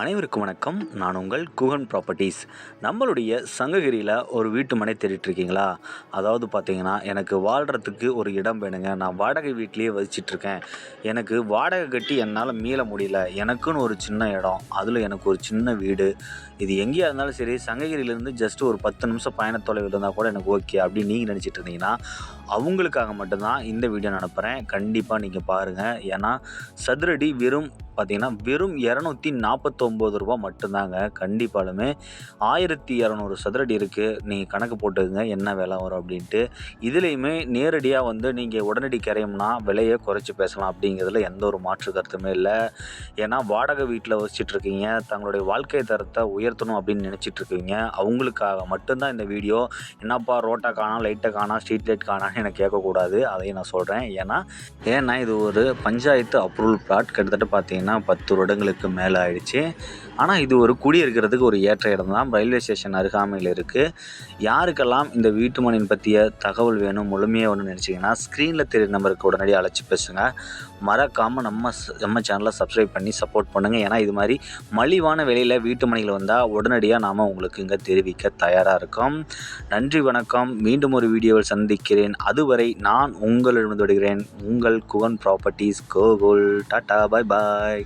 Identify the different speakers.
Speaker 1: அனைவருக்கும் வணக்கம். நான் உங்கள் குகன் ப்ராப்பர்ட்டிஸ். நம்மளுடைய சங்ககிரியில் ஒரு வீட்டு மனை தேடிட்டுருக்கீங்களா? அதாவது பார்த்தீங்கன்னா, எனக்கு வாழ்கிறதுக்கு ஒரு இடம் வேணுங்க. நான் வாடகை வீட்டிலேயே வசிச்சிட்ருக்கேன். எனக்கு வாடகை கட்டி என்னால் மீள முடியல. எனக்குன்னு ஒரு சின்ன இடம், அதில் எனக்கு ஒரு சின்ன வீடு. இது எங்கேயா இருந்தாலும் சரி, சங்ககிரியிலேருந்து ஜஸ்ட் ஒரு 10 நிமிஷம் பயண தொலைவில் இருந்தால் கூட எனக்கு ஓகே அப்படின்னு நீங்கள் நினச்சிட்டு இருந்தீங்கன்னா, அவங்களுக்காக மட்டும்தான் இந்த வீடியோ நான் அனுப்புகிறேன். கண்டிப்பாக நீங்கள் பாருங்கள். ஏன்னா சதுரடி வெறும் 249 ரூபா மட்டும்தாங்க. கண்டிப்பாலுமே 1200 சதுரடி இருக்குது. நீங்கள் கணக்கு போட்டுக்கங்க என்ன விலை வரும் அப்படின்ட்டு. இதுலேயுமே நேரடியாக வந்து நீங்கள் உடனடி கிரையம்னா விலையை குறைச்சி பேசலாம் அப்படிங்கிறதுல எந்த ஒரு மாற்று கருத்துமே இல்லை. ஏன்னா வாடகை வீட்டில் வசிச்சிட்ருக்கீங்க, தங்களுடைய வாழ்க்கை தரத்தை உயர்த்தணும் அப்படின்னு நினச்சிட்ருக்கீங்க. அவங்களுக்காக மட்டும்தான் இந்த வீடியோ. என்னப்பா ரோட்டை காணோம், லைட்டை காணோம், ஸ்ட்ரீட் லைட் காணான்னு எனக்கு கேட்கக்கூடாது. அதையும் நான் சொல்கிறேன். ஏன்னா இது ஒரு பஞ்சாயத்து அப்ரூவல் பிளாட். கிட்டத்தட்ட பார்த்தீங்கன்னா 10 வருடங்களுக்கு மேலே ஆயிடுச்சு. ஆனால் இது ஒரு குடியிருக்கிறதுக்கு ஒரு ஏற்ற இடம் தான். ரயில்வே ஸ்டேஷன் அருகாமையில் இருக்குது. யாருக்கெல்லாம் இந்த வீட்டு மனையின் பற்றிய தகவல் வேணும், முழுமையாக ஒன்று நினச்சிங்கன்னா ஸ்க்ரீனில் தெரிய நம்பருக்கு உடனடி அழைச்சி பேசுங்க. மறக்காமல் நம்ம சேனலை சப்ஸ்கிரைப் பண்ணி சப்போர்ட் பண்ணுங்கள். ஏன்னா இது மாதிரி மலிவான விலையில் வீட்டு மனைகள் வந்தால் உடனடியாக நாம் உங்களுக்கு இங்கே தெரிவிக்க தயாராக இருக்கோம். நன்றி, வணக்கம். மீண்டும் ஒரு வீடியோவில் சந்திக்கிறேன். அதுவரை நான் உங்களிடம் விடுகிறேன். உங்கள் குகன் ப்ராப்பர்ட்டிஸ் கோகுல். டாட்டா, பாய் பாய்.